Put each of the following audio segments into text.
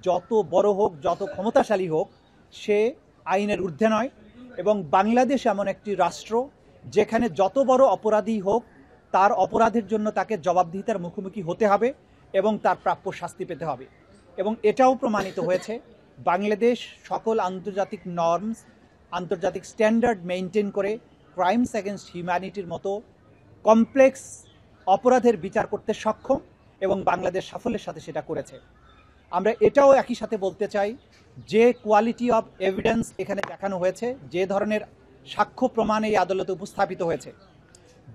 যত বড় হোক, যত ক্ষমতাশালী হোক, সে আইনের ঊর্ধ্বে নয়। এবং বাংলাদেশ এমন একটি রাষ্ট্র যেখানে যত বড় অপরাধী হোক তার অপরাধের জন্য তাকে জবাবদিহিতার মুখোমুখি হতে হবে এবং তার প্রাপ্য শাস্তি পেতে হবে। এবং এটাও প্রমাণিত হয়েছে, বাংলাদেশ সকল আন্তর্জাতিক নর্মস, আন্তর্জাতিক স্ট্যান্ডার্ড মেনটেন করে ক্রাইমস এগেনস্ট হিউম্যানিটির মতো কমপ্লেক্স অপরাধের বিচার করতে সক্ষম, এবং বাংলাদেশ সাফল্যের সাথে সেটা করেছে। আমরা এটাও একই সাথে বলতে চাই, যে কোয়ালিটি অফ এভিডেন্স এখানে দেখানো হয়েছে, যে ধরনের সাক্ষ্য প্রমাণ এই আদালতে উপস্থাপিত হয়েছে,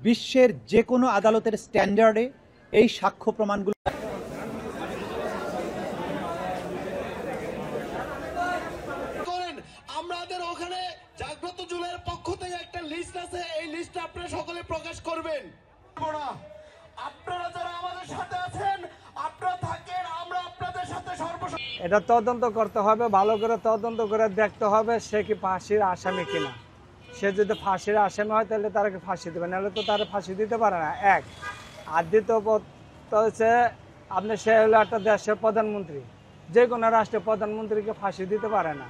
বিশ্বের যে কোনো আদালতের স্ট্যান্ডার্ডে এই সাক্ষ্য প্রমাণগুলো আমাদের ওখানে জাগ্রত জুলের পক্ষ থেকে একটা লিস্ট আছে, এই লিস্ট আপনারা সকলে প্রকাশ করবেন। আপনারা যারা আমাদের সাথে আছেন আপনারা থাকেন, আমরা আপনাদের সাথে এটা তদন্ত করতে হবে, ভালো করে তদন্ত করে দেখতে হবে সে কি ফাঁসির আসামি কিনা। সে যদি ফাঁসির আসামি হয় তাহলে তাকে ফাঁসি দেবে, নাহলে তো তারা ফাঁসি দিতে পারে না। এক আর দ্বিতীয় হচ্ছে আপনি সে হলো একটা দেশের প্রধানমন্ত্রী, যে কোনো রাষ্ট্রের প্রধানমন্ত্রীকে ফাঁসি দিতে পারে না,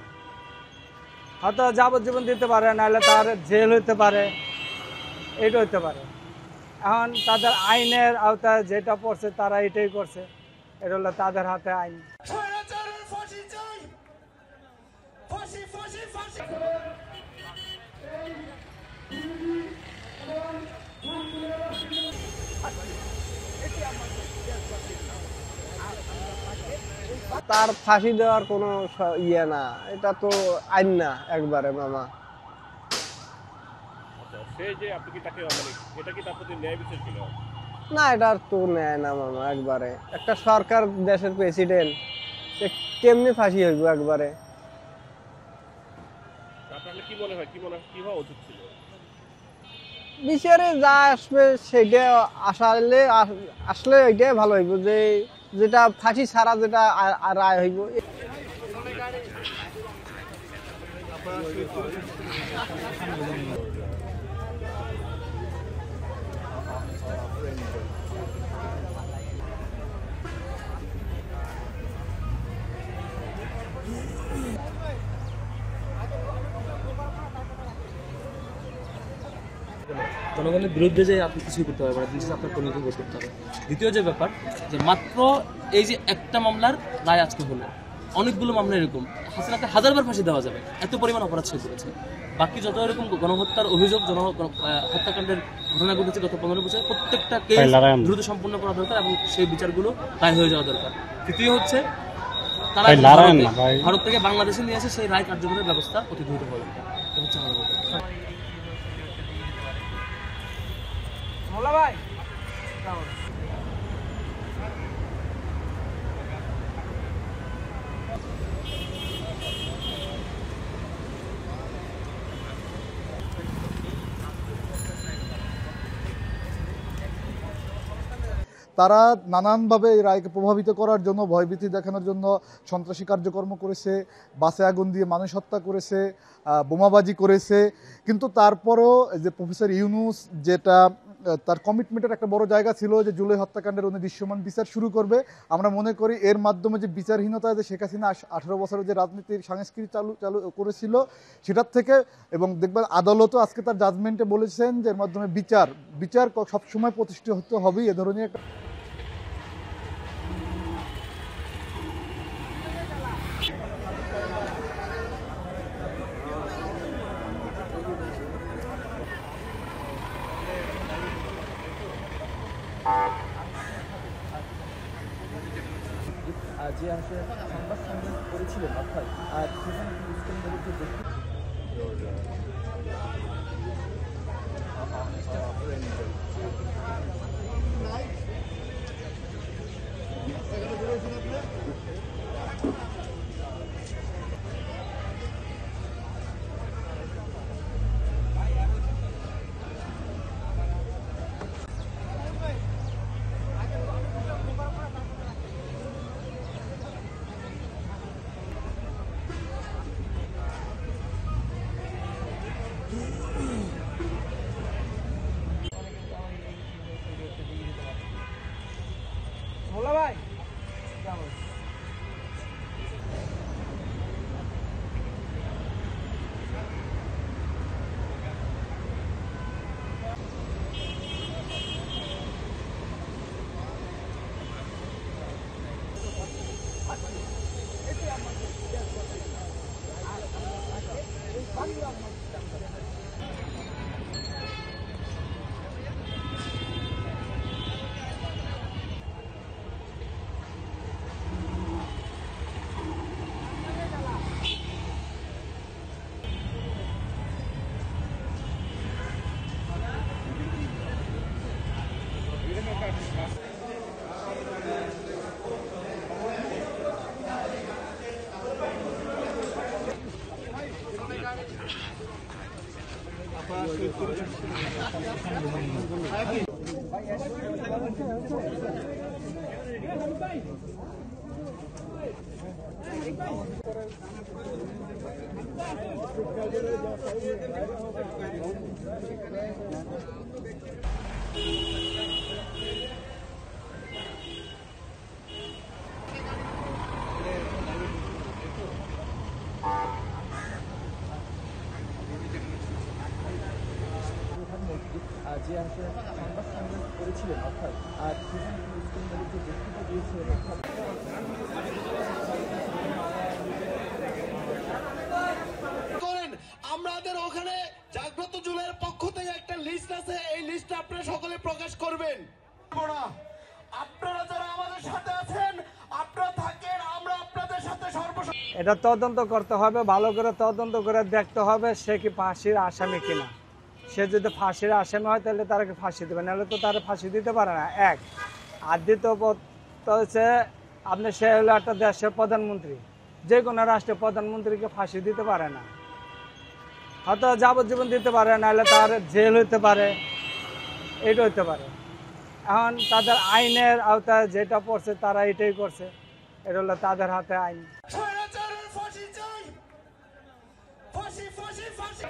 হয়তো যাবজ্জীবন দিতে পারে, নাহলে তার জেল হইতে পারে, এটা হইতে পারে। এখন তাদের আইনের আওতায় যেটা পড়ছে তারা এটাই করছে, এটা হলো তাদের হাতে আইন। তার ফাঁসি দেওয়ার কোনো ইয়ে না, এটা তো আইন না একবারে মামা। না এটা তো নেয় না মামা একবারে। একটা সরকার, দেশের প্রেসিডেন্ট, কেমনি ফাঁসি হইব একবারে। বিচারে যা আসবে সেটা আসলে ওইটাই ভালো হইব, যে যেটা ফাঁসি ছাড়া যেটা রায় হইব। জনগণের বিরুদ্ধে যে আপনি কিছুই করতে হবে, আপনার পরিণতি বোধ করতে হবে। দ্বিতীয় যে ব্যাপার, যে মাত্র এই যে একটা মামলার রায় আজকে হলো, অনেকগুলো মামলা এরকম হাসিনাকে হাজারবার ফাঁসি দেওয়া যাবে, এত পরিমাণ অপরাধ সে করেছে। বাকি যত এরকম গণহত্যার অভিযোগ, হত্যাকাণ্ডের ঘটনা ঘটেছে গত 15 বছরে, প্রত্যেকটা কেস দ্রুত সম্পূর্ণ করা দরকার এবং সেই বিচারগুলো রায় হয়ে যাওয়া দরকার। তৃতীয় হচ্ছে তারা ভারত থেকে বাংলাদেশে নিয়ে আসে সেই রায় কার্যকরের ব্যবস্থা অতি দ্রুত হওয়া দরকার। এটা হচ্ছে আমাদের ভাই। তারা নানানভাবে এই রায়কে প্রভাবিত করার জন্য, ভয়ভীতি দেখানোর জন্য সন্ত্রাসী কার্যকর্ম করেছে, বাসে আগুন দিয়ে মানুষ হত্যা করেছে, বোমাবাজি করেছে। কিন্তু তারপরেও যে প্রফেসর ইউনূস, যেটা তার কমিটমেন্টের একটা বড় জায়গা ছিল যে জুলাই হত্যাকাণ্ডের উনি দৃশ্যমান বিচার শুরু করবে। আমরা মনে করি এর মাধ্যমে যে বিচারহীনতা, যে শেখ হাসিনা 18 বছরের যে রাজনীতির সংস্কৃতি চালু করেছিল সেটার থেকে, এবং দেখবেন আদালতও আজকে তার জাজমেন্টে বলেছেন যে এর মাধ্যমে বিচার সবসময় প্রতিষ্ঠিত হবেই। এ ধরনের একটা যে আসলে সংবাদ সম্মেলন করেছিলেন, অর্থাৎ আর সেখানে যে আসলে সংবাদ সম্মেলন করেছিলেন, অর্থাৎ আর সেখানে মুসলিমদের যে বক্তৃতা দিয়েছিলেন, অর্থাৎ করেন আমাদের ওখানে জাগ্রত জুলের পক্ষ থেকে একটা লিস্ট আছে, এই লিস্টটা আপনারা সকলে প্রকাশ করবেন। আপনারা যারা আমাদের সাথে আছেন, আপনারা থাকেন, আমরা আপনাদের সাথে এটা তদন্ত করতে হবে, ভালো করে তদন্ত করে দেখতে হবে সে কি ফাঁসির আসামি কিনা। সে যদি ফাঁসির আসামি হয় তাহলে তাকে ফাঁসি দেবে, নাহলে তো তারা ফাঁসি দিতে পারে না। এক আর দ্বিতীয় হচ্ছে আপনি সে হলো একটা দেশের প্রধানমন্ত্রী, যে কোনো রাষ্ট্রের প্রধানমন্ত্রীকে ফাঁসি দিতে পারে না, হয়তো যাবজ্জীবন দিতে পারে, নাহলে তার জেল হইতে পারে, এটা হইতে পারে। এখন তাদের আইনের আওতায় যেটা পড়ছে তারা এটাই করছে, এটা হলো তাদের হাতে আইন। স্বৈরাচারের ফাঁসি চাই, ফাঁসি ফাঁসি ফাঁসি।